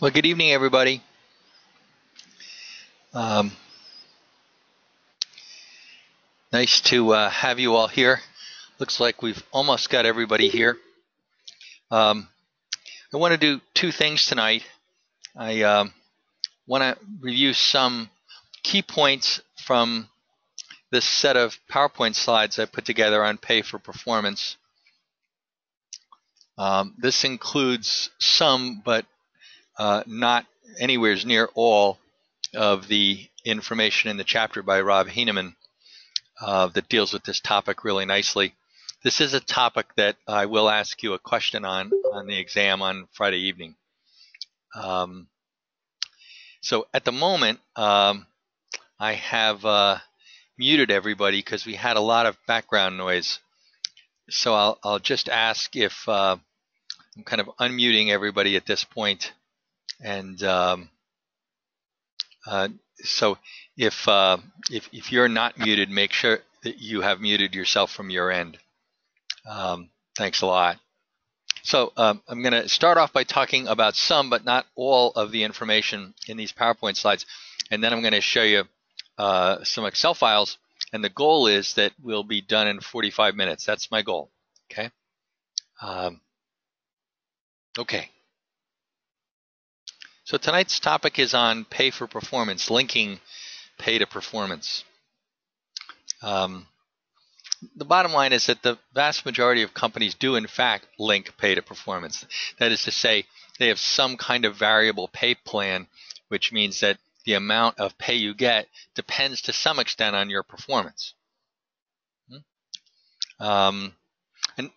Well, good evening, everybody. Um, Nice to have you all here. Looks like we've almost got everybody here. I want to do two things tonight. I want to review some key points from this set of PowerPoint slides I put together on pay for performance. This includes some, but not anywhere near all of the information in the chapter by Rob Heinemann that deals with this topic really nicely. This is a topic that I will ask you a question on the exam on Friday evening. So at the moment, I have muted everybody because we had a lot of background noise. So I'll just ask if I'm kind of unmuting everybody at this point. And so if you're not muted, make sure that you have muted yourself from your end. Thanks a lot. So I'm going to start off by talking about some, but not all of the information in these PowerPoint slides. And then I'm going to show you some Excel files. And the goal is that we'll be done in 45 minutes. That's my goal. Okay. Okay. So tonight's topic is on pay for performance, linking pay to performance. The bottom line is that the vast majority of companies do in fact link pay to performance. That is to say, they have some kind of variable pay plan, which means that the amount of pay you get depends to some extent on your performance. And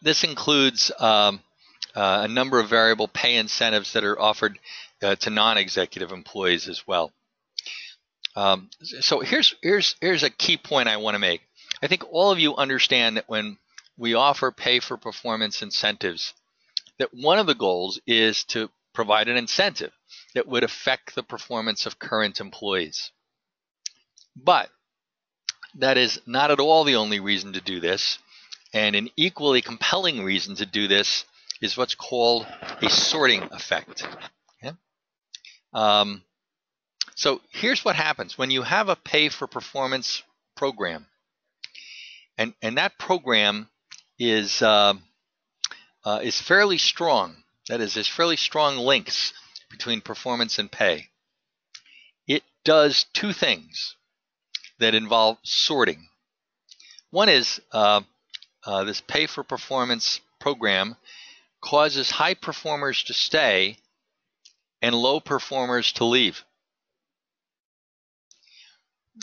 this includes a number of variable pay incentives that are offered to non-executive employees as well. So here's a key point I want to make. I think all of you understand that when we offer pay for performance incentives, that one of the goals is to provide an incentive that would affect the performance of current employees. But that is not at all the only reason to do this. And an equally compelling reason to do this is what's called a sorting effect. Okay? So here's what happens when you have a pay for performance program. And that program is fairly strong. That is, there's fairly strong links between performance and pay. It does two things that involve sorting. One is this pay for performance program causes high performers to stay and low performers to leave.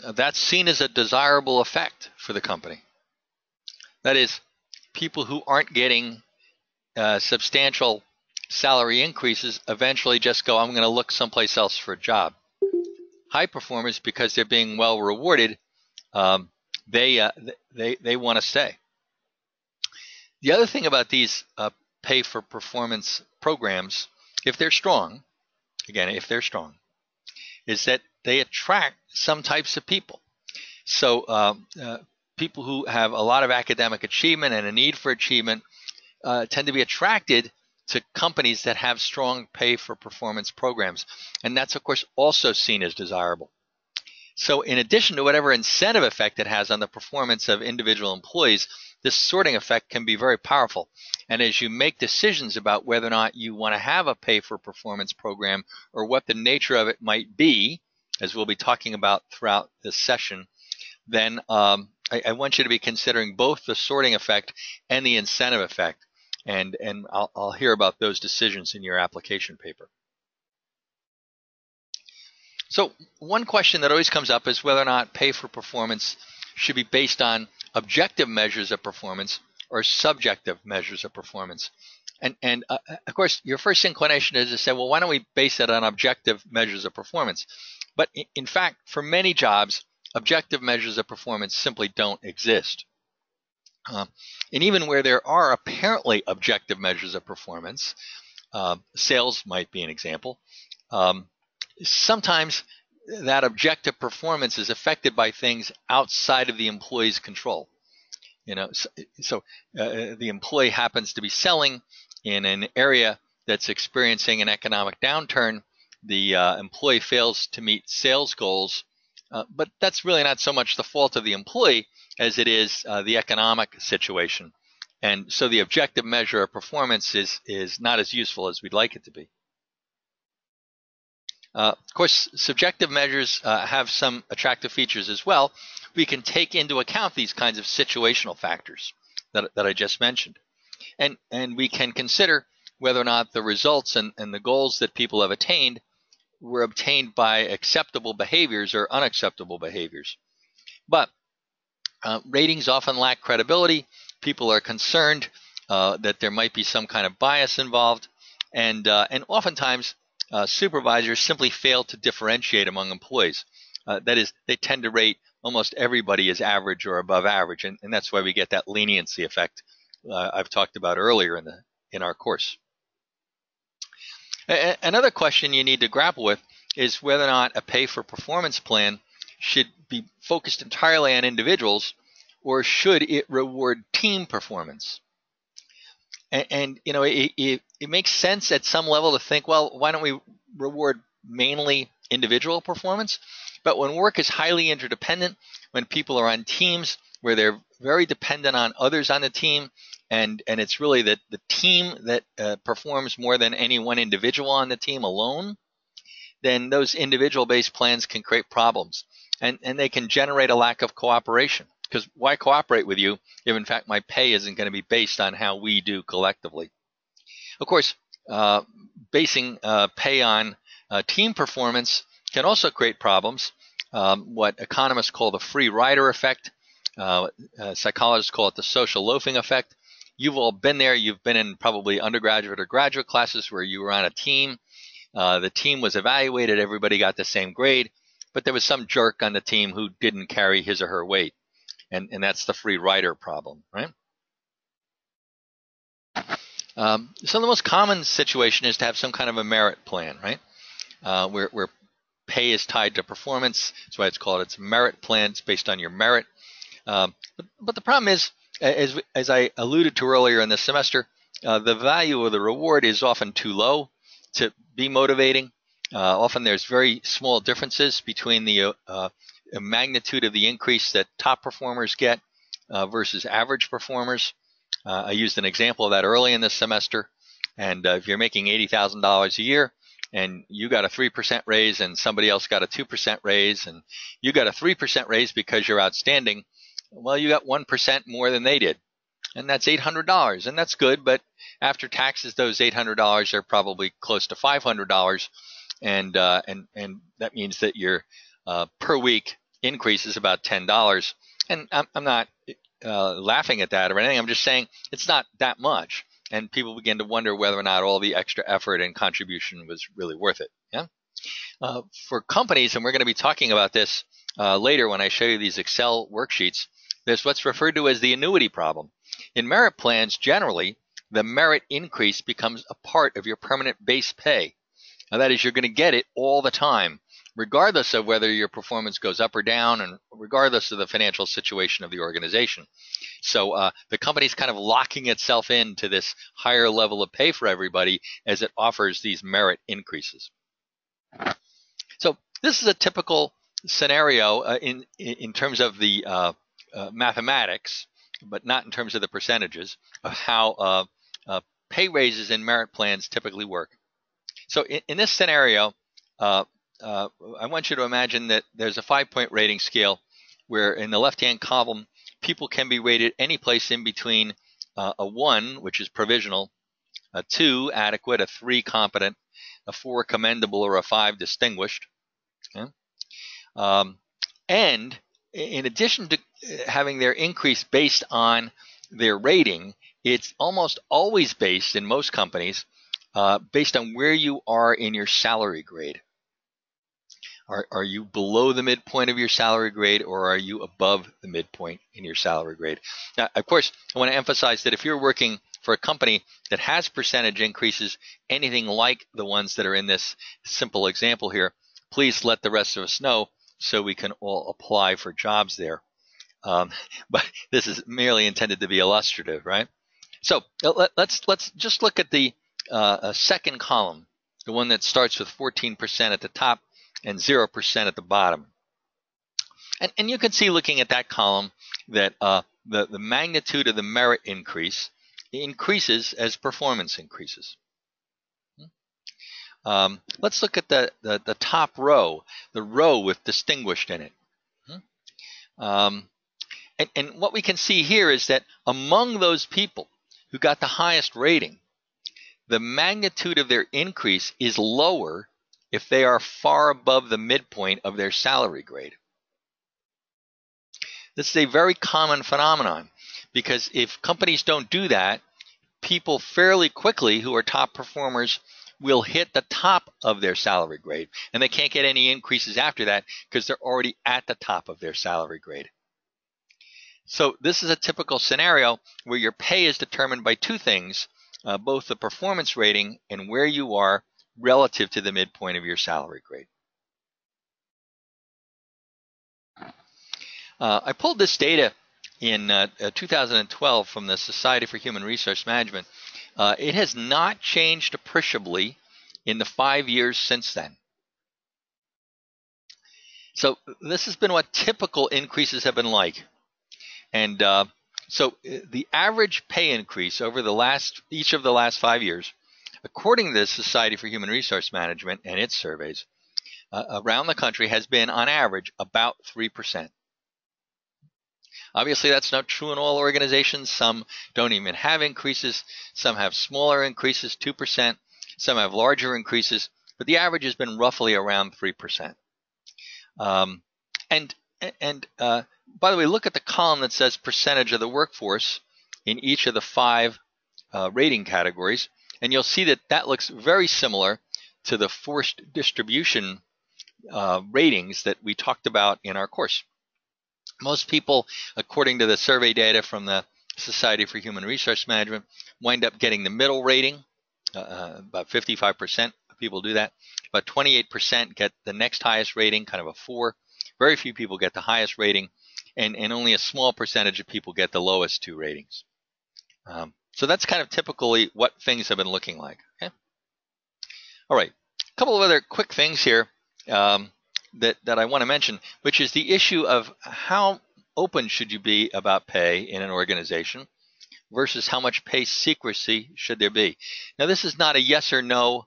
That's seen as a desirable effect for the company. That is, people who aren't getting substantial salary increases eventually just go, I'm going to look someplace else for a job. High performers, because they're being well rewarded, they want to stay. The other thing about these pay for performance programs, if they're strong, again, if they're strong, is that they attract some types of people. So people who have a lot of academic achievement and a need for achievement tend to be attracted to companies that have strong pay for performance programs. And that's, of course, also seen as desirable. So in addition to whatever incentive effect it has on the performance of individual employees, this sorting effect can be very powerful. And as you make decisions about whether or not you want to have a pay for performance program or what the nature of it might be, as we'll be talking about throughout this session, then I want you to be considering both the sorting effect and the incentive effect. And I'll hear about those decisions in your application paper. So one question that always comes up is whether or not pay for performance should be based on objective measures of performance or subjective measures of performance. And of course, your first inclination is to say, well, why don't we base it on objective measures of performance? But in fact, for many jobs, objective measures of performance simply don't exist. And even where there are apparently objective measures of performance, sales might be an example, sometimes that objective performance is affected by things outside of the employee's control. So the employee happens to be selling in an area that's experiencing an economic downturn, the employee fails to meet sales goals, but that's really not so much the fault of the employee as it is the economic situation. And so the objective measure of performance is not as useful as we'd like it to be. Of course, subjective measures have some attractive features as well. We can take into account these kinds of situational factors that I just mentioned. And we can consider whether or not the results and the goals that people have attained were obtained by acceptable behaviors or unacceptable behaviors. But ratings often lack credibility. People are concerned that there might be some kind of bias involved, and oftentimes supervisors simply fail to differentiate among employees. That is, they tend to rate almost everybody as average or above average, and that's why we get that leniency effect I've talked about earlier in our course. Another question you need to grapple with is whether or not a pay for performance plan should be focused entirely on individuals, or should it reward team performance? And you know, it makes sense at some level to think, well, why don't we reward mainly individual performance? But when work is highly interdependent, when people are on teams where they're very dependent on others on the team, and it's really the team that performs more than any one individual on the team alone, then those individual-based plans can create problems, and they can generate a lack of cooperation. Because why cooperate with you if, in fact, my pay isn't going to be based on how we do collectively? Of course, basing pay on team performance can also create problems. What economists call the free rider effect. Psychologists call it the social loafing effect. You've all been there. You've been in probably undergraduate or graduate classes where you were on a team. The team was evaluated. Everybody got the same grade, but there was some jerk on the team who didn't carry his or her weight. And that's the free rider problem, right? So the most common situation is to have some kind of a merit plan, right? Where pay is tied to performance. That's why it's called its merit plan. It's based on your merit. But the problem is, as I alluded to earlier in this semester, the value of the reward is often too low to be motivating. Often there's very small differences between the magnitude of the increase that top performers get versus average performers. I used an example of that early in this semester. And if you're making $80,000 a year and you got a 3% raise and somebody else got a 2% raise and you got a 3% raise because you're outstanding, well, you got 1% more than they did. And that's $800. And that's good, but after taxes, those $800 are probably close to $500. And that means that your per week increase is about $10. And I'm not laughing at that or anything. I'm just saying it's not that much. And people begin to wonder whether or not all the extra effort and contribution was really worth it. Yeah. For companies, and we're going to be talking about this later when I show you these Excel worksheets, there's what's referred to as the annuity problem. In merit plans, generally, the merit increase becomes a part of your permanent base pay. Now, that is, you're going to get it all the time, regardless of whether your performance goes up or down and regardless of the financial situation of the organization. So the company's kind of locking itself into this higher level of pay for everybody as it offers these merit increases. So this is a typical scenario in terms of the mathematics, but not in terms of the percentages of how pay raises in merit plans typically work. So in this scenario, I want you to imagine that there's a 5-point rating scale where in the left-hand column, people can be rated any place in between a 1, which is provisional, a 2, adequate, a 3, competent, a 4, commendable, or a 5, distinguished. Okay? And in addition to having their increase based on their rating, it's almost always based, in most companies, based on where you are in your salary grade. Are you below the midpoint of your salary grade, or are you above the midpoint in your salary grade? Now, of course, I want to emphasize that if you're working for a company that has percentage increases, anything like the ones that are in this simple example here, please let the rest of us know so we can all apply for jobs there. But this is merely intended to be illustrative, right? So let's just look at the second column. the one that starts with 14% at the top and 0% at the bottom. And you can see, looking at that column, that the magnitude of the merit increase increases as performance increases. Let's look at the top row, the row with distinguished in it. And what we can see here is that among those people who got the highest rating, the magnitude of their increase is lower if they are far above the midpoint of their salary grade. This is a very common phenomenon, because if companies don't do that, people fairly quickly who are top performers will hit the top of their salary grade, and they can't get any increases after that because they're already at the top of their salary grade. So this is a typical scenario where your pay is determined by two things, both the performance rating and where you are relative to the midpoint of your salary grade. I pulled this data in 2012 from the Society for Human Resource Management. It has not changed appreciably in the 5 years since then. So this has been what typical increases have been like. And so the average pay increase over each of the last 5 years, according to the Society for Human Resource Management and its surveys, around the country has been on average about 3%. Obviously, that's not true in all organizations. Some don't even have increases. Some have smaller increases, 2%. Some have larger increases. But the average has been roughly around 3%. By the way, look at the column that says percentage of the workforce in each of the 5 rating categories. And you'll see that that looks very similar to the forced distribution ratings that we talked about in our course. Most people, according to the survey data from the Society for Human Resource Management, wind up getting the middle rating. About 55% of people do that. About 28% get the next highest rating, kind of a 4. Very few people get the highest rating, and only a small percentage of people get the lowest 2 ratings. So that's kind of typically what things have been looking like. Okay. All right. A couple of other quick things here that I want to mention, which is the issue of how open should you be about pay in an organization versus how much pay secrecy should there be. Now, this is not a yes or no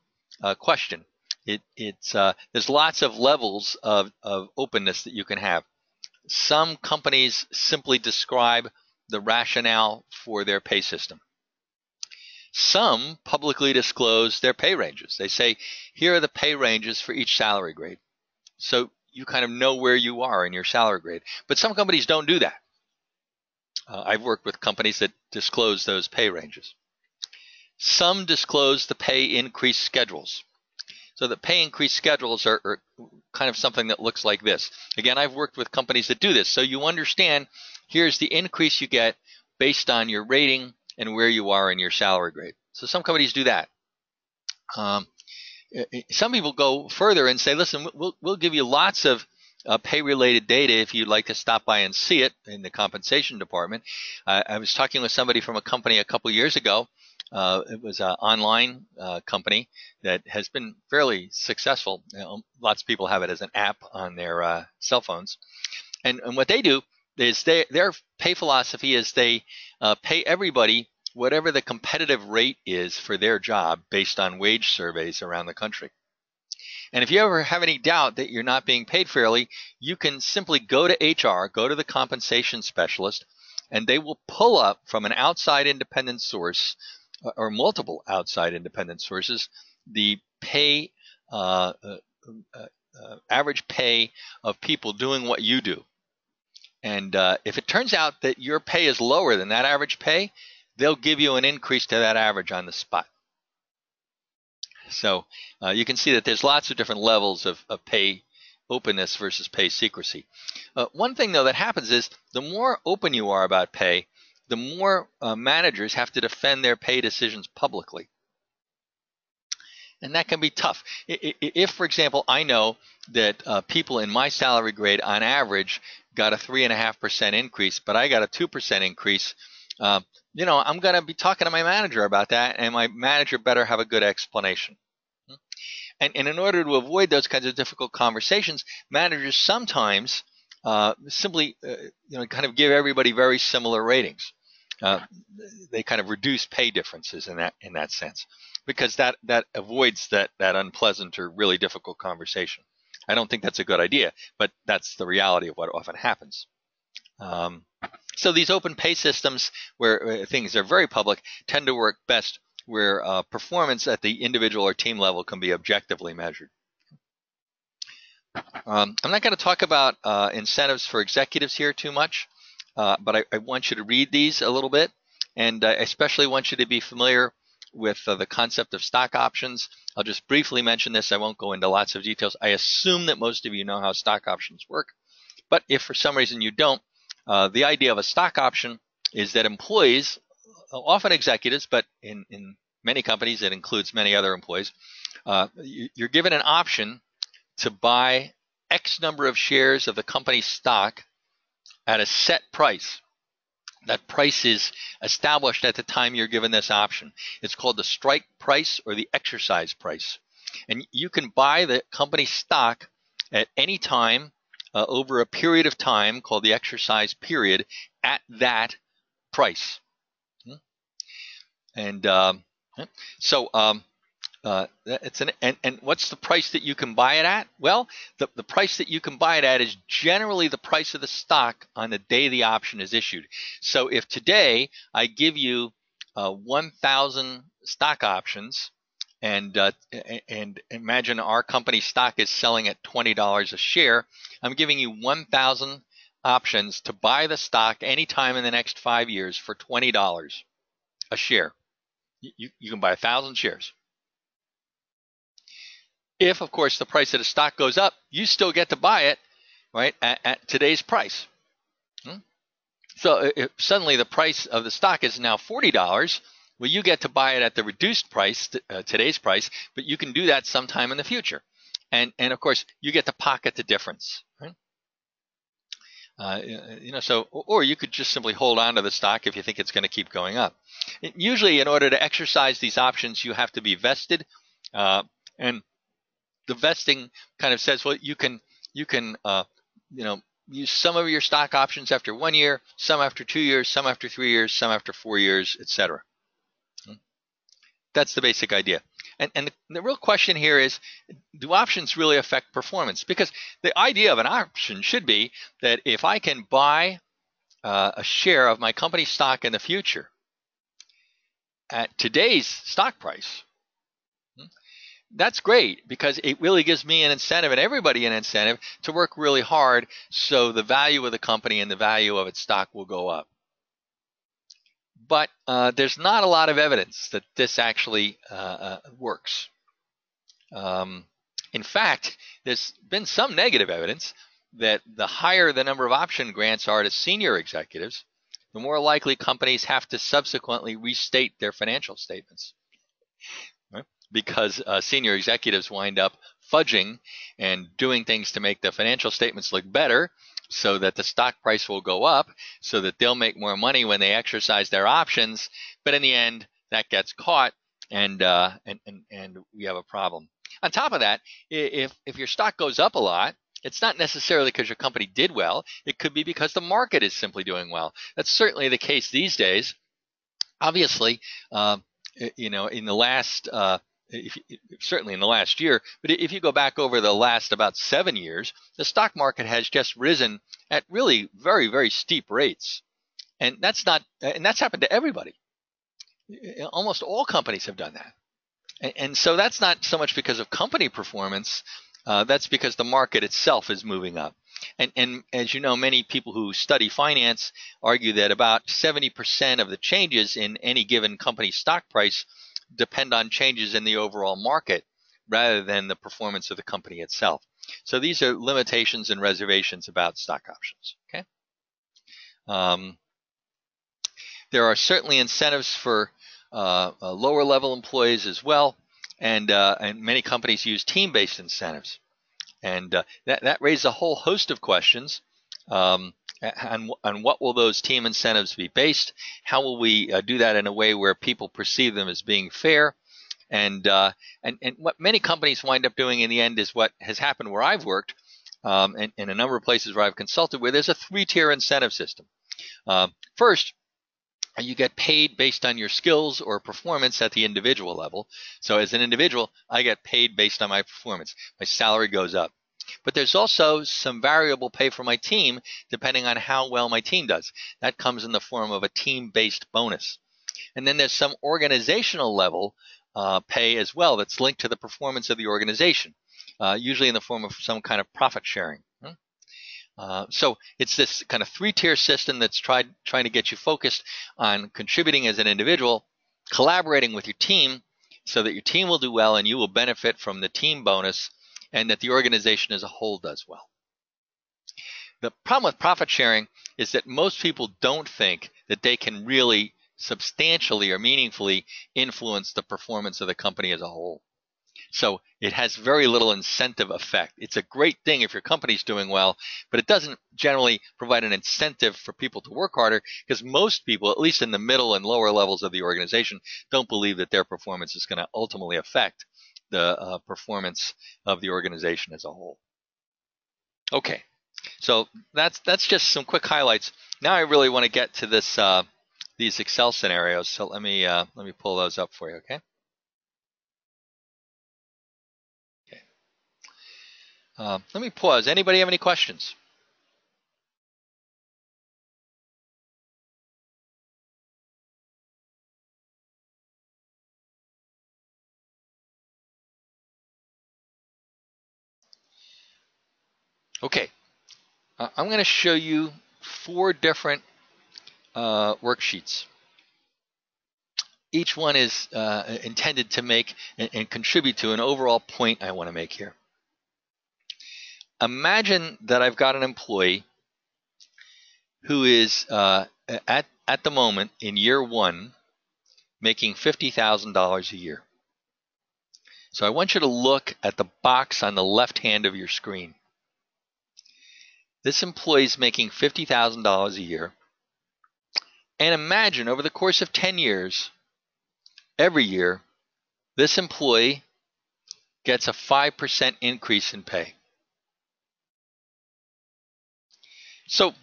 question. There's lots of levels of openness that you can have. Some companies simply describe the rationale for their pay system. Some publicly disclose their pay ranges. They say, here are the pay ranges for each salary grade. So you kind of know where you are in your salary grade. But some companies don't do that. I've worked with companies that disclose those pay ranges. Some disclose the pay increase schedules. So the pay increase schedules are kind of something that looks like this. Again, I've worked with companies that do this. So you understand, here's the increase you get based on your rating and where you are in your salary grade. So some companies do that. Some people go further and say, listen, we'll give you lots of pay-related data if you'd like to stop by and see it in the compensation department. I was talking with somebody from a company a couple years ago. It was an online company that has been fairly successful. Lots of people have it as an app on their cell phones. And what they do is their pay philosophy is they pay everybody whatever the competitive rate is for their job based on wage surveys around the country. And if you ever have any doubt that you're not being paid fairly, you can simply go to HR, go to the compensation specialist, and they will pull up from an outside independent source or multiple outside independent sources the pay, average pay of people doing what you do. And if it turns out that your pay is lower than that average pay, they'll give you an increase to that average on the spot. So you can see that there's lots of different levels of pay openness versus pay secrecy. One thing, though, that happens is the more open you are about pay, the more managers have to defend their pay decisions publicly. And that can be tough. If, for example, I know that people in my salary grade on average got a 3.5% increase, but I got a 2% increase, I'm going to be talking to my manager about that, and my manager better have a good explanation. And in order to avoid those kinds of difficult conversations, managers sometimes simply kind of give everybody very similar ratings. They kind of reduce pay differences in that sense, because that avoids that unpleasant or really difficult conversation. I don't think that's a good idea, but that's the reality of what often happens. So these open pay systems where things are very public tend to work best where performance at the individual or team level can be objectively measured. I'm not going to talk about incentives for executives here too much, but I want you to read these a little bit, and I especially want you to be familiar with the concept of stock options. I'll just briefly mention this. I won't go into lots of details. I assume that most of you know how stock options work, but if for some reason you don't, the idea of a stock option is that employees, often executives, but in many companies it includes many other employees, you're given an option to buy X number of shares of the company's stock at a set price. That price is established at the time you're given this option. It's called the strike price or the exercise price. And you can buy the company stock at any time over a period of time called the exercise period at that price. And and what's the price that you can buy it at? Well, the price that you can buy it at is generally the price of the stock on the day the option is issued. So if today I give you 1,000 stock options, and imagine our company stock is selling at $20 a share, I'm giving you 1,000 options to buy the stock anytime in the next 5 years for $20 a share. You can buy 1,000 shares. If, of course, the price of the stock goes up, you still get to buy it, right, at today's price. So if suddenly the price of the stock is now $40, well, you get to buy it at the reduced price, today's price, but you can do that sometime in the future. And of course, you get to pocket the difference, right? Or you could just simply hold on to the stock if you think it's going to keep going up. Usually, in order to exercise these options, you have to be vested, and the vesting kind of says, well, you can use some of your stock options after 1 year, some after 2 years, some after 3 years, some after 4 years, etc. That's the basic idea. And the real question here is, do options really affect performance? Because the idea of an option should be that if I can buy a share of my company stock in the future at today's stock price, that's great, because it really gives me an incentive and everybody an incentive to work really hard so the value of the company and the value of its stock will go up. But there's not a lot of evidence that this actually works. In fact, there's been some negative evidence that the higher the number of option grants are to senior executives, the more likely companies have to subsequently restate their financial statements. Because senior executives wind up fudging and doing things to make the financial statements look better so that the stock price will go up, so that they'll make more money when they exercise their options. But in the end, that gets caught, and we have a problem. On top of that, if your stock goes up a lot, it's not necessarily because your company did well. It could be because the market is simply doing well. That's certainly the case these days. Obviously, in the last certainly in the last year, but if you go back over the last about 7 years, the stock market has just risen at really very, very steep rates, and that's happened to everybody. Almost all companies have done that, and so that's not so much because of company performance. That's because the market itself is moving up. And as you know, many people who study finance argue that about 70% of the changes in any given company's stock price depend on changes in the overall market rather than the performance of the company itself. So these are limitations and reservations about stock options. Okay. There are certainly incentives for lower level employees as well, and many companies use team-based incentives. And that raises a whole host of questions. On what will those team incentives be based? How will we do that in a way where people perceive them as being fair? And what many companies wind up doing in the end is what has happened where I've worked, and in a number of places where I've consulted, where there's a 3-tier incentive system. First, you get paid based on your skills or performance at the individual level. So as an individual, I get paid based on my performance. My salary goes up. But there's also some variable pay for my team depending on how well my team does. That comes in the form of a team-based bonus. And then there's some organizational level pay as well that's linked to the performance of the organization, usually in the form of some kind of profit sharing. So it's this kind of 3-tier system that's trying to get you focused on contributing as an individual, collaborating with your team so that your team will do well and you will benefit from the team bonus, and that the organization as a whole does well. The problem with profit sharing is that most people don't think that they can really substantially or meaningfully influence the performance of the company as a whole. So it has very little incentive effect. It's a great thing if your company's doing well, but it doesn't generally provide an incentive for people to work harder, because most people, at least in the middle and lower levels of the organization, don't believe that their performance is going to ultimately affect the performance of the organization as a whole. Okay, so that's just some quick highlights. Now I really want to get to this these Excel scenarios. So let me pull those up for you. Okay. Let me pause. Anybody have any questions? Okay. I'm going to show you 4 different worksheets. Each one is intended to make and contribute to an overall point I want to make here. Imagine that I've got an employee who is at the moment in year 1 making $50,000 a year. So I want you to look at the box on the left hand of your screen. This employee is making $50,000 a year. And imagine over the course of 10 years, every year, this employee gets a 5% increase in pay. So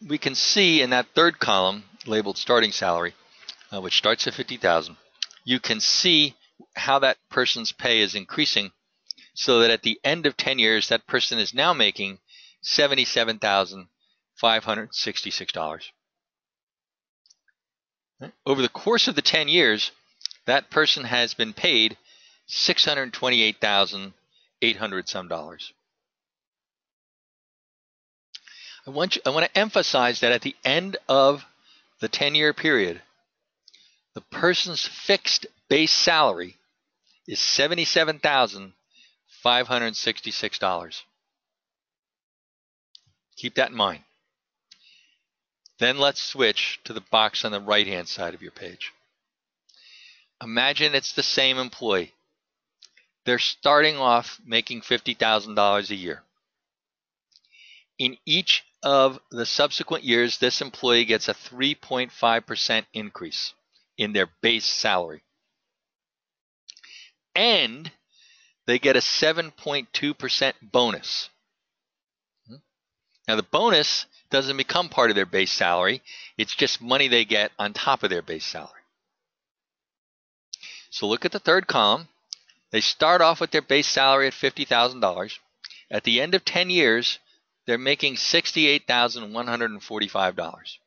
we can see in that third column labeled starting salary, which starts at $50,000, you can see how that person's pay is increasing, so that at the end of 10 years, that person is now making $77,566. Over the course of the 10 years, that person has been paid $628,800 some dollars. I want to emphasize that at the end of the 10-year period, the person's fixed base salary is $77,566. Keep that in mind. Then let's switch to the box on the right-hand side of your page. Imagine it's the same employee. They're starting off making $50,000 a year. In each of the subsequent years, this employee gets a 3.5% increase in their base salary. And they get a 7.2% bonus. Now, the bonus doesn't become part of their base salary. It's just money they get on top of their base salary. So look at the third column. They start off with their base salary at $50,000. At the end of 10 years, they're making $68,145.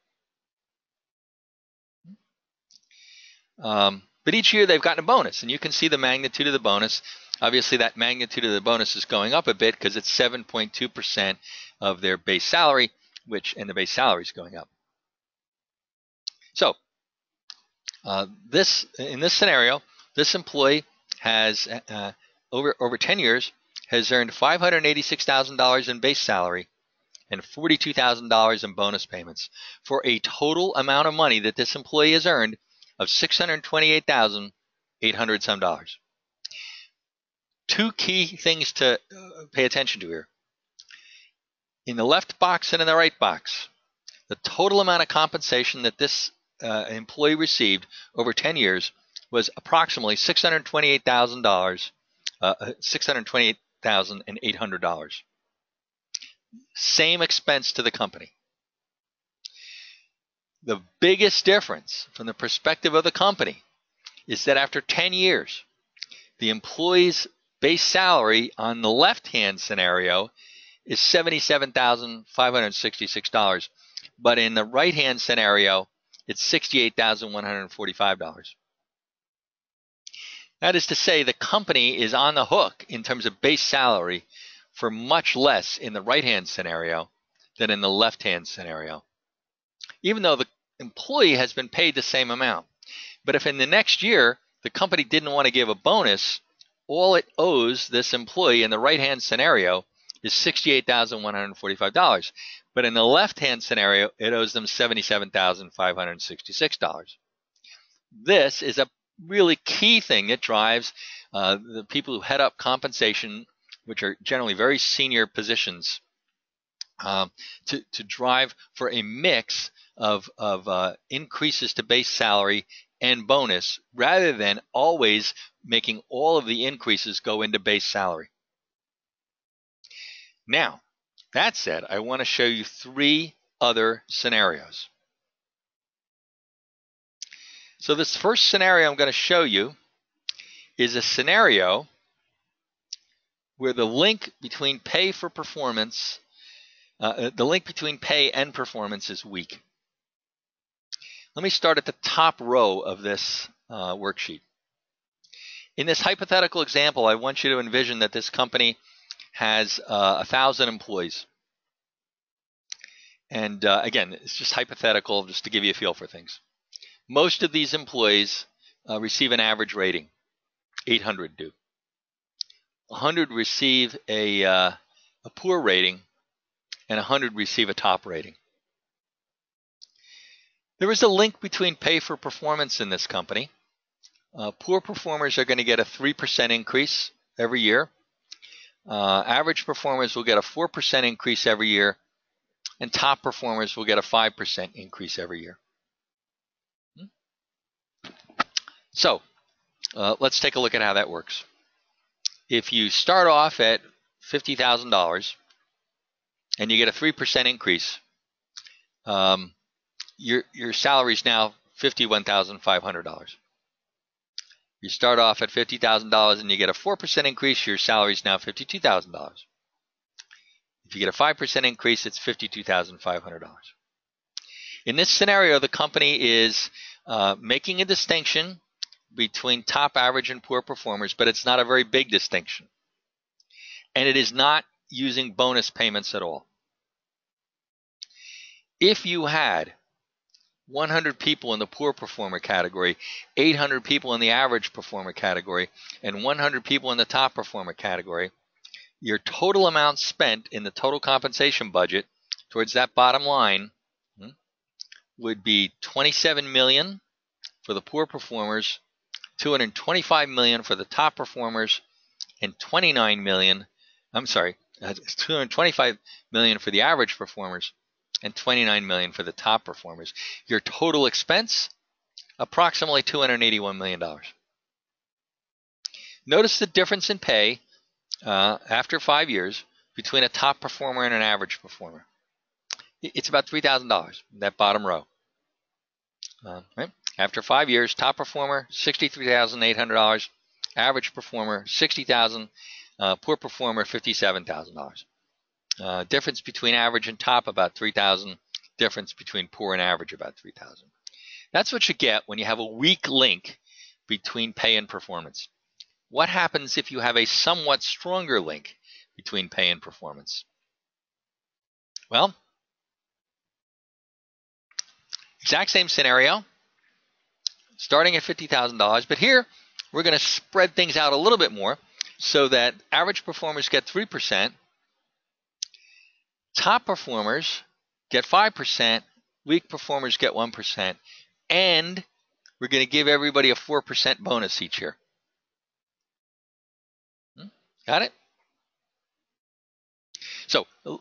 But each year they've gotten a bonus, and you can see the magnitude of the bonus. Obviously, that magnitude of the bonus is going up a bit because it's 7.2% of their base salary, and the base salary is going up. So, in this scenario, this employee has over 10 years has earned $586,000 in base salary and $42,000 in bonus payments, for a total amount of money that this employee has earned of $628,800 some dollars. 2 key things to pay attention to here. In the left box and in the right box, the total amount of compensation that this employee received over 10 years was approximately $628,000, $628,800. Same expense to the company. The biggest difference from the perspective of the company is that after 10 years, the employee's base salary on the left-hand scenario is $77,566, but in the right-hand scenario, it's $68,145. That is to say, the company is on the hook in terms of base salary for much less in the right-hand scenario than in the left-hand scenario, even though the employee has been paid the same amount. But if in the next year the company didn't want to give a bonus, all it owes this employee in the right-hand scenario is $68,145. But in the left-hand scenario, it owes them $77,566. This is a really key thing that drives the people who head up compensation, which are generally very senior positions, to drive for a mix of increases to base salary and bonus, rather than always making all of the increases go into base salary. Now, that said, I want to show you 3 other scenarios. So this first scenario I'm going to show you is a scenario where the link between pay for performance, the link between pay and performance is weak. Let me start at the top row of this worksheet. In this hypothetical example, I want you to envision that this company has 1,000 employees. And again, it's just hypothetical, just to give you a feel for things. Most of these employees receive an average rating. 800 do. 100 receive a poor rating, and 100 receive a top rating. There is a link between pay for performance in this company. Poor performers are going to get a 3% increase every year. Average performers will get a 4% increase every year, and top performers will get a 5% increase every year. So let's take a look at how that works. If you start off at $50,000 and you get a 3% increase, your salary is now $51,500. You start off at $50,000 and you get a 4% increase, your salary is now $52,000. If you get a 5% increase, it's $52,500. In this scenario, the company is making a distinction between top, average, and poor performers, but it's not a very big distinction. And it is not using bonus payments at all. If you had 100 people in the poor performer category, 800 people in the average performer category, and 100 people in the top performer category, your total amount spent in the total compensation budget towards that bottom line would be $27 million for the poor performers, $225 million for the top performers, and $225 million for the average performers, and $29 million for the top performers. Your total expense, approximately $281 million. Notice the difference in pay after 5 years between a top performer and an average performer. It's about $3,000, that bottom row. Right? After 5 years, top performer, $63,800. Average performer, $60,000. Poor performer, $57,000. Difference between average and top, about $3,000. Difference between poor and average, about $3,000. That's what you get when you have a weak link between pay and performance. What happens if you have a somewhat stronger link between pay and performance? Well, exact same scenario, starting at $50,000, but here we're going to spread things out a little bit more so that average performers get 3%, top performers get 5%, weak performers get 1%, and we're going to give everybody a 4% bonus each year. Got it? So a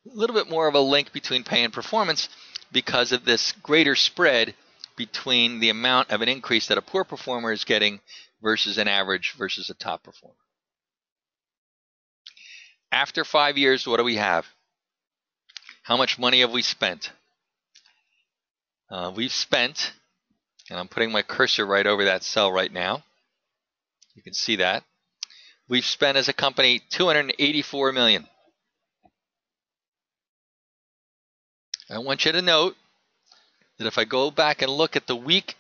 little bit more of a link between pay and performance because of this greater spread between the amount of an increase that a poor performer is getting versus an average versus a top performer. After 5 years, what do we have? How much money have we spent? We've spent, and I'm putting my cursor right over that cell right now. You can see that. We've spent as a company $284 million. I want you to note that if I go back and look at the week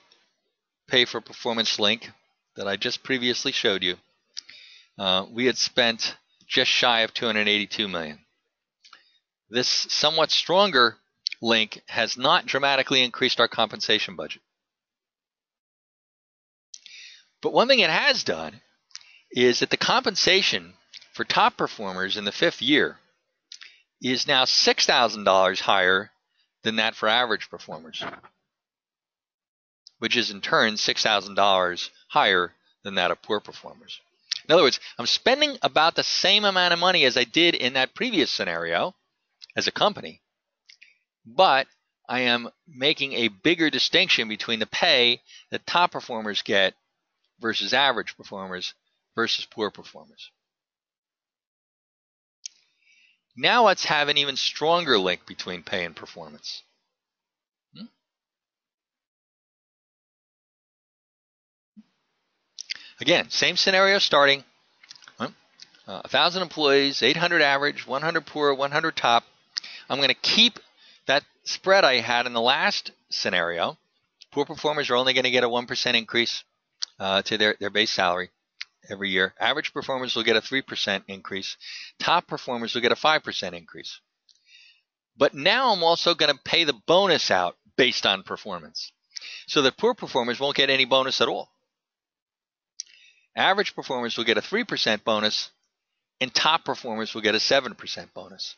pay for performance link that I just previously showed you, we had spent just shy of $282 million. This somewhat stronger link has not dramatically increased our compensation budget. But one thing it has done is that the compensation for top performers in the 5th year is now $6,000 higher than that for average performers, which is in turn $6,000 higher than that of poor performers. In other words, I'm spending about the same amount of money as I did in that previous scenario as a company, but I am making a bigger distinction between the pay that top performers get versus average performers versus poor performers. Now let's have an even stronger link between pay and performance. Again, same scenario starting. 1,000 employees, 800 average, 100 poor, 100 top. I'm going to keep that spread I had in the last scenario. Poor performers are only going to get a 1% increase to their base salary every year. Average performers will get a 3% increase. Top performers will get a 5% increase. But now I'm also going to pay the bonus out based on performance, so that poor performers won't get any bonus at all. Average performers will get a 3% bonus, and top performers will get a 7% bonus.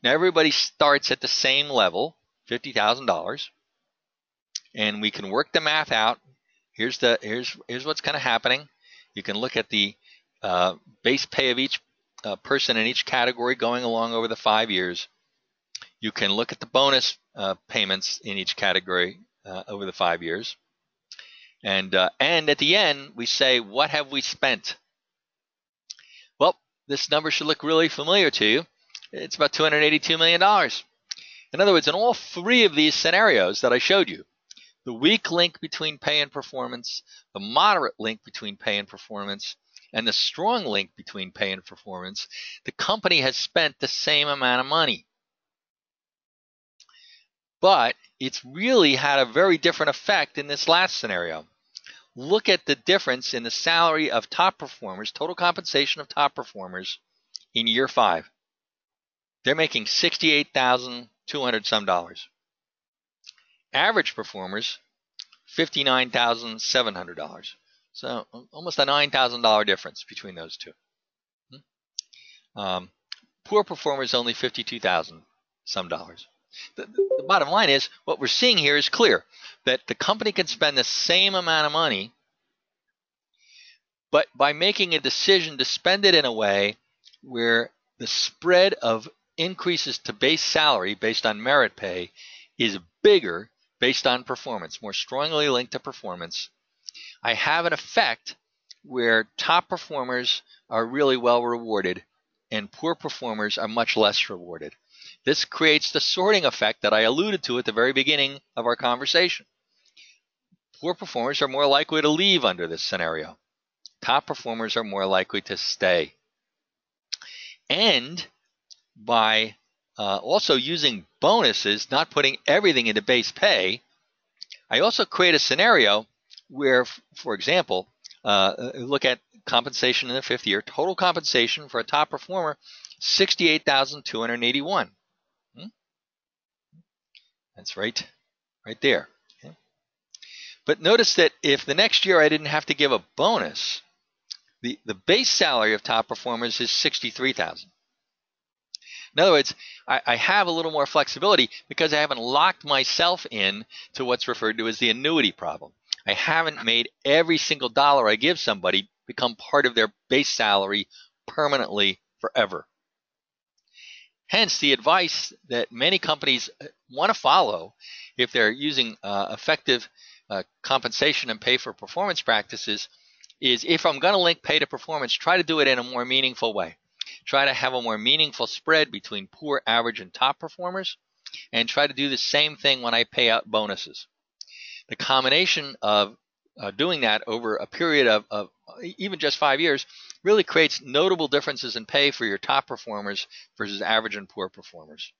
Now everybody starts at the same level, $50,000, and we can work the math out. Here's what's kind of happening. You can look at the base pay of each person in each category going along over the 5 years. You can look at the bonus payments in each category over the 5 years. And at the end, we say, what have we spent? Well, this number should look really familiar to you. It's about $282 million. In other words, in all 3 of these scenarios that I showed you, the weak link between pay and performance, the moderate link between pay and performance, and the strong link between pay and performance, the company has spent the same amount of money. But it's really had a very different effect in this last scenario. Look at the difference in the salary of top performers, total compensation of top performers in year 5. They're making $68,200 some dollars. Average performers, $59,700. So almost a $9,000 difference between those two. Poor performers only $52,000 some dollars. The bottom line is, what we're seeing here is clear, that the company can spend the same amount of money, but by making a decision to spend it in a way where the spread of increases to base salary based on merit pay is bigger based on performance, more strongly linked to performance, I have an effect where top performers are really well rewarded and poor performers are much less rewarded. This creates the sorting effect that I alluded to at the very beginning of our conversation. Poor performers are more likely to leave under this scenario. Top performers are more likely to stay. And by also using bonuses, not putting everything into base pay, I also create a scenario where, for example, look at compensation in the 5th year. Total compensation for a top performer, $68,281. That's right there. Okay. But notice that if the next year I didn't have to give a bonus, the base salary of top performers is $63,000. In other words, I have a little more flexibility because I haven't locked myself in to what's referred to as the annuity problem. I haven't made every single dollar I give somebody become part of their base salary permanently forever. Hence, the advice that many companies want to follow if they're using effective compensation and pay for performance practices is, if I'm going to link pay to performance, try to do it in a more meaningful way. Try to have a more meaningful spread between poor, average, and top performers, and try to do the same thing when I pay out bonuses. The combination of doing that over a period of even just 5 years really creates notable differences in pay for your top performers versus average and poor performers.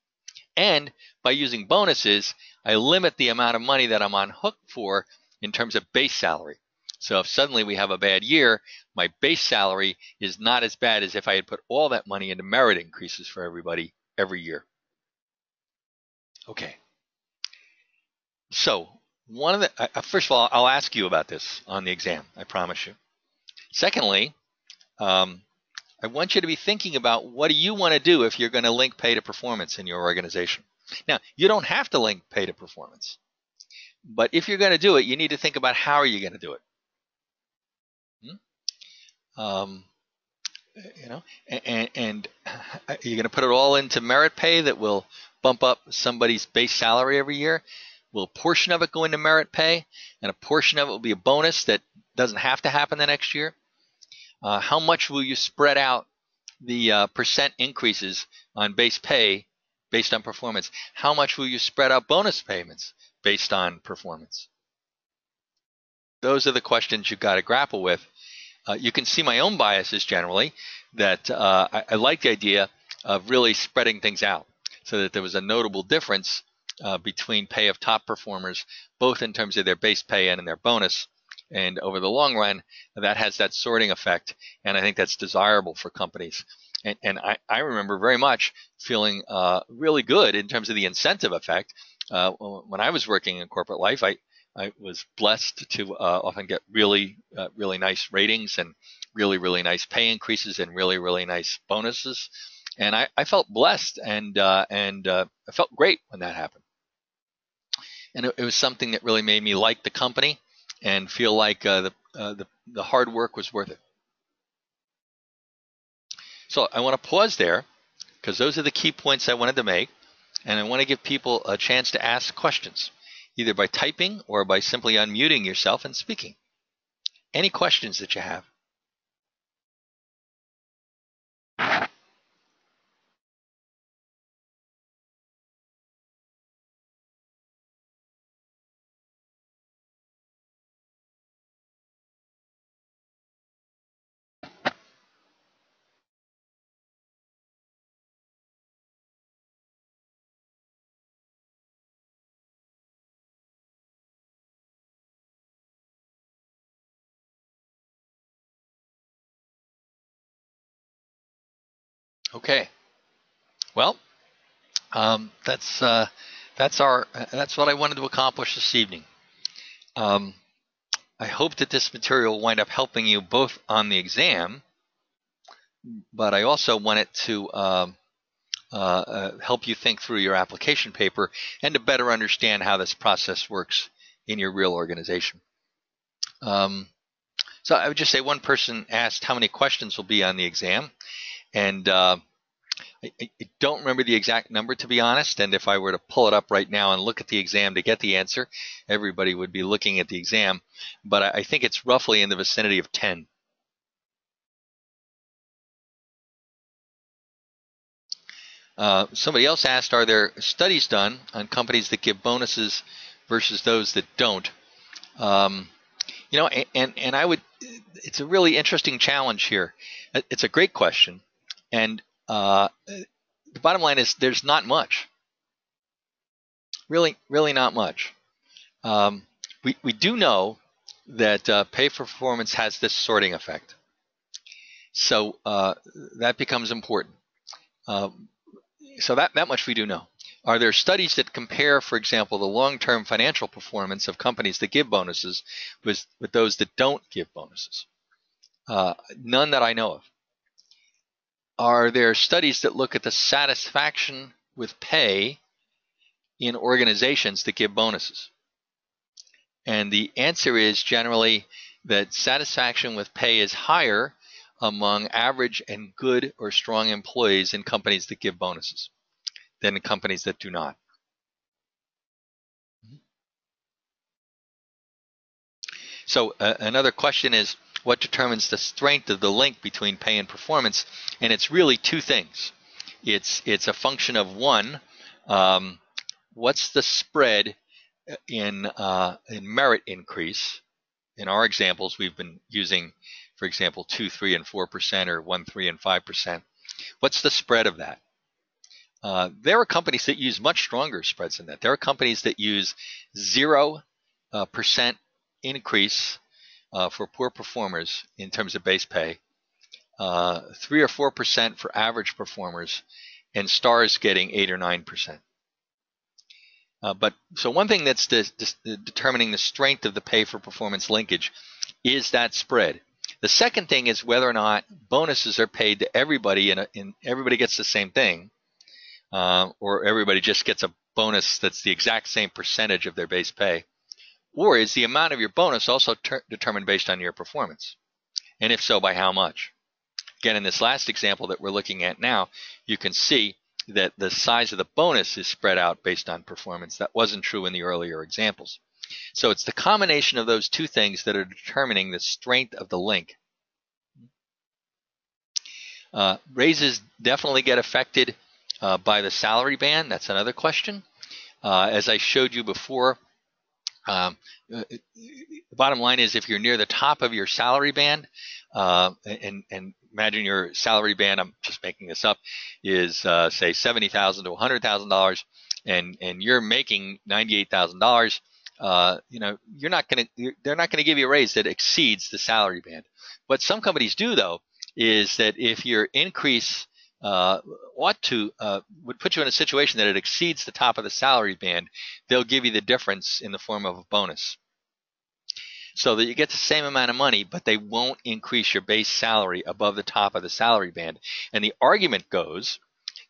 And by using bonuses, I limit the amount of money that I'm on hook for in terms of base salary. So if suddenly we have a bad year, my base salary is not as bad as if I had put all that money into merit increases for everybody every year. Okay. So first of all, I'll ask you about this on the exam, I promise you. Secondly, I want you to be thinking about, what do you want to do if you're going to link pay to performance in your organization? Now, you don't have to link pay to performance, but if you're going to do it, you need to think about how are you going to do it. And you're going to put it all into merit pay that will bump up somebody's base salary every year. Will a portion of it go into merit pay, and a portion of it will be a bonus that doesn't have to happen the next year? How much will you spread out the percent increases on base pay based on performance? How much will you spread out bonus payments based on performance? Those are the questions you've got to grapple with. You can see my own biases generally, that I like the idea of really spreading things out so that there was a notable difference between pay of top performers, both in terms of their base pay and in their bonus. And over the long run, that has that sorting effect, and I think that's desirable for companies. And I remember very much feeling really good in terms of the incentive effect. When I was working in corporate life, I was blessed to often get really nice ratings and really nice pay increases and really nice bonuses. And I felt blessed, and I felt great when that happened. And it was something that really made me like the company and feel like the hard work was worth it. So I want to pause there, because those are the key points I wanted to make, and I want to give people a chance to ask questions, either by typing or by simply unmuting yourself and speaking. Any questions that you have? Okay. Well, that's what I wanted to accomplish this evening. I hope that this material will wind up helping you both on the exam, but I also want it to help you think through your application paper and to better understand how this process works in your real organization. So I would just say, one person asked how many questions will be on the exam, and I don't remember the exact number, to be honest, and if I were to pull it up right now and look at the exam to get the answer, everybody would be looking at the exam, but I think it's roughly in the vicinity of 10. Somebody else asked, are there studies done on companies that give bonuses versus those that don't? And I would, it's a really interesting challenge here. It's a great question, and the bottom line is there's not much. Really not much. We do know that pay for performance has this sorting effect. So that becomes important. So that much we do know. Are there studies that compare, for example, the long-term financial performance of companies that give bonuses with those that don't give bonuses? None that I know of. Are there studies that look at the satisfaction with pay in organizations that give bonuses? And the answer is generally that satisfaction with pay is higher among average and good or strong employees in companies that give bonuses than in companies that do not. So another question is, what determines the strength of the link between pay and performance? And it's really two things. It's a function of one, what's the spread in merit increase? In our examples, we've been using, for example, 2, 3, and 4%, or 1, 3, and 5%. What's the spread of that? There are companies that use much stronger spreads than that. There are companies that use 0% increase for poor performers in terms of base pay, 3 or 4% for average performers, and stars getting 8 or 9%. So one thing that's determining the strength of the pay for performance linkage is that spread. The second thing is whether or not bonuses are paid to everybody and everybody gets the same thing, or everybody just gets a bonus that's the exact same percentage of their base pay. Or is the amount of your bonus also determined based on your performance? And if so, by how much? Again, in this last example that we're looking at now, you can see that the size of the bonus is spread out based on performance. That wasn't true in the earlier examples. So it's the combination of those two things that are determining the strength of the link. Raises definitely get affected by the salary band. That's another question. As I showed you before, the bottom line is if you're near the top of your salary band, and imagine your salary band, I'm just making this up, is say $70,000 to $100,000, and you're making $98,000. They're not going to give you a raise that exceeds the salary band. What some companies do, though, is that if your increase would put you in a situation that it exceeds the top of the salary band, they'll give you the difference in the form of a bonus, so that you get the same amount of money, but they won't increase your base salary above the top of the salary band. And the argument goes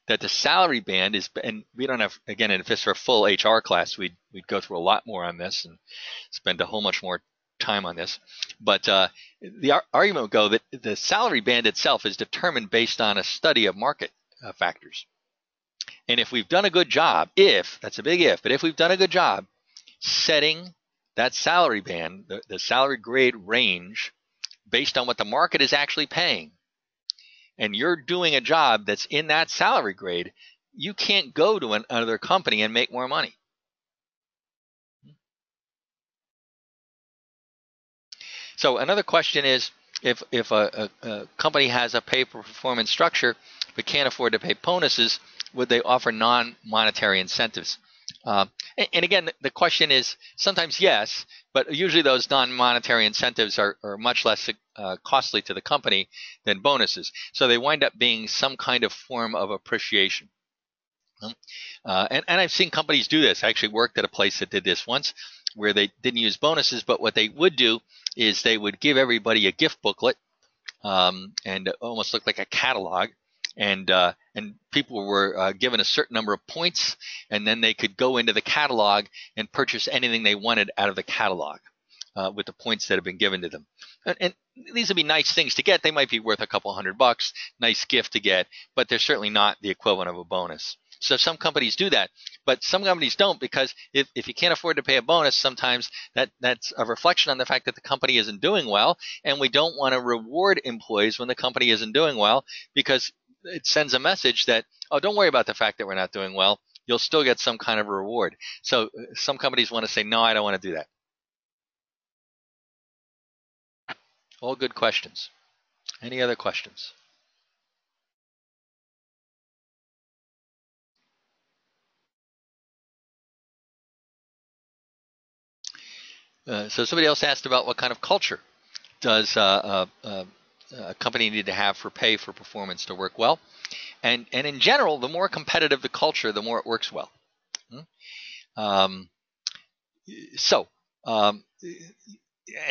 that the salary band is, and we don't have, again, if this were a full HR class, we'd go through a lot more on this and spend a whole much more time on this. But the argument would go that the salary band itself is determined based on a study of market factors. And if we've done a good job, that's a big if, but if we've done a good job setting that salary band, the salary grade range, based on what the market is actually paying, and you're doing a job that's in that salary grade, you can't go to another company and make more money. So another question is, if a company has a pay for performance structure but can't afford to pay bonuses, would they offer non-monetary incentives? And again, the question is sometimes yes, but usually those non-monetary incentives are much less costly to the company than bonuses. So they wind up being some kind of form of appreciation. And I've seen companies do this. I actually worked at a place that did this once, where they didn't use bonuses, but what they would do is they would give everybody a gift booklet, and it almost looked like a catalog. And people were given a certain number of points, and then they could go into the catalog and purchase anything they wanted out of the catalog with the points that have been given to them. And these would be nice things to get. They might be worth a couple $100, nice gift to get, but they're certainly not the equivalent of a bonus. So some companies do that, but some companies don't, because if you can't afford to pay a bonus, sometimes that's a reflection on the fact that the company isn't doing well, and we don't want to reward employees when the company isn't doing well, because it sends a message that, oh, don't worry about the fact that we're not doing well. You'll still get some kind of reward. So some companies want to say, no, I don't want to do that. All good questions. Any other questions? So somebody else asked about what kind of culture does a company need to have for pay for performance to work well. And in general, the more competitive the culture, the more it works well. And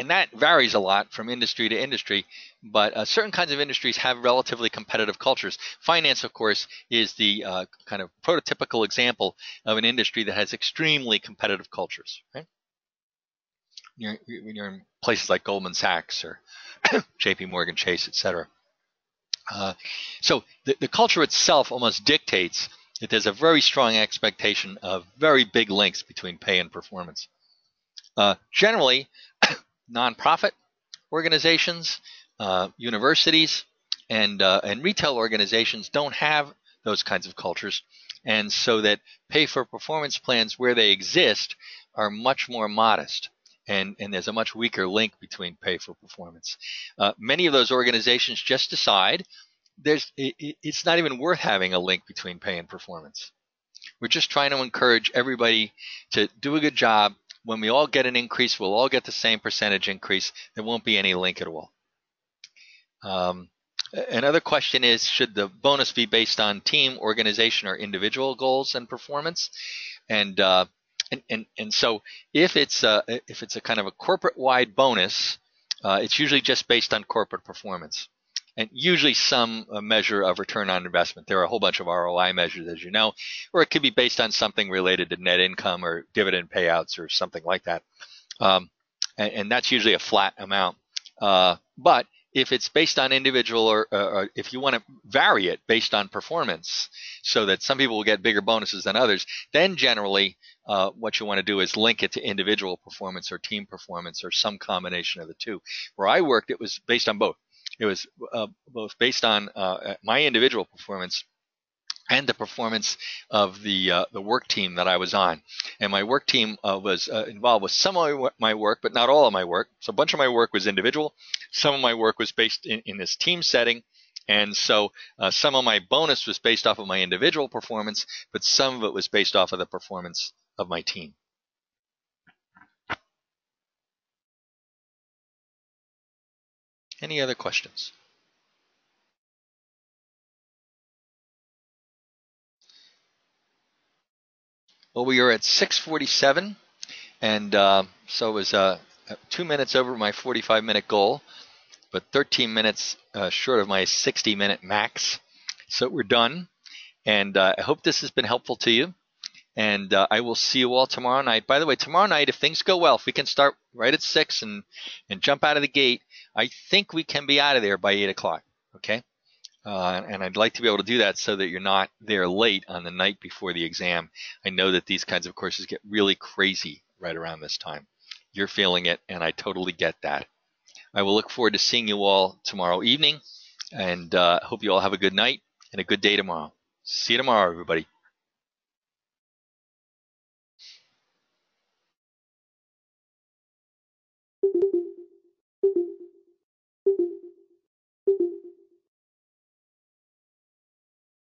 that varies a lot from industry to industry, but certain kinds of industries have relatively competitive cultures. Finance, of course, is the kind of prototypical example of an industry that has extremely competitive cultures, right? When you're in places like Goldman Sachs or JP Morgan Chase, etc. So the culture itself almost dictates that there's a very strong expectation of very big links between pay and performance. Generally, nonprofit organizations, universities, and retail organizations don't have those kinds of cultures, and so that pay for performance plans where they exist are much more modest, and there's a much weaker link between pay for performance. Many of those organizations just decide it's not even worth having a link between pay and performance. We're just trying to encourage everybody to do a good job. When we all get an increase, we'll all get the same percentage increase. There won't be any link at all. Another question is, should the bonus be based on team, organization, or individual goals and performance? And so if it's a kind of a corporate-wide bonus, it's usually just based on corporate performance, and usually some measure of return on investment. There are a whole bunch of ROI measures, as you know, or it could be based on something related to net income or dividend payouts or something like that. And that's usually a flat amount. But if it's based on individual, or if you want to vary it based on performance so that some people will get bigger bonuses than others, then generally what you want to do is link it to individual performance or team performance or some combination of the two. Where I worked, it was based on both. It was both based on my individual performance and the performance of the work team that I was on. And my work team was involved with some of my work, but not all of my work. So a bunch of my work was individual. Some of my work was based in this team setting. And so some of my bonus was based off of my individual performance, but some of it was based off of the performance of my team. Any other questions? Well, we are at 6:47, and so it was 2 minutes over my 45-minute goal, but 13 minutes short of my 60-minute max. So we're done, and I hope this has been helpful to you, and I will see you all tomorrow night. By the way, tomorrow night, if things go well, if we can start right at 6 and jump out of the gate, I think we can be out of there by 8 o'clock, okay? And I'd like to be able to do that so that you're not there late on the night before the exam. I know that these kinds of courses get really crazy right around this time. You're feeling it, and I totally get that. I will look forward to seeing you all tomorrow evening, and hope you all have a good night and a good day tomorrow. See you tomorrow, everybody.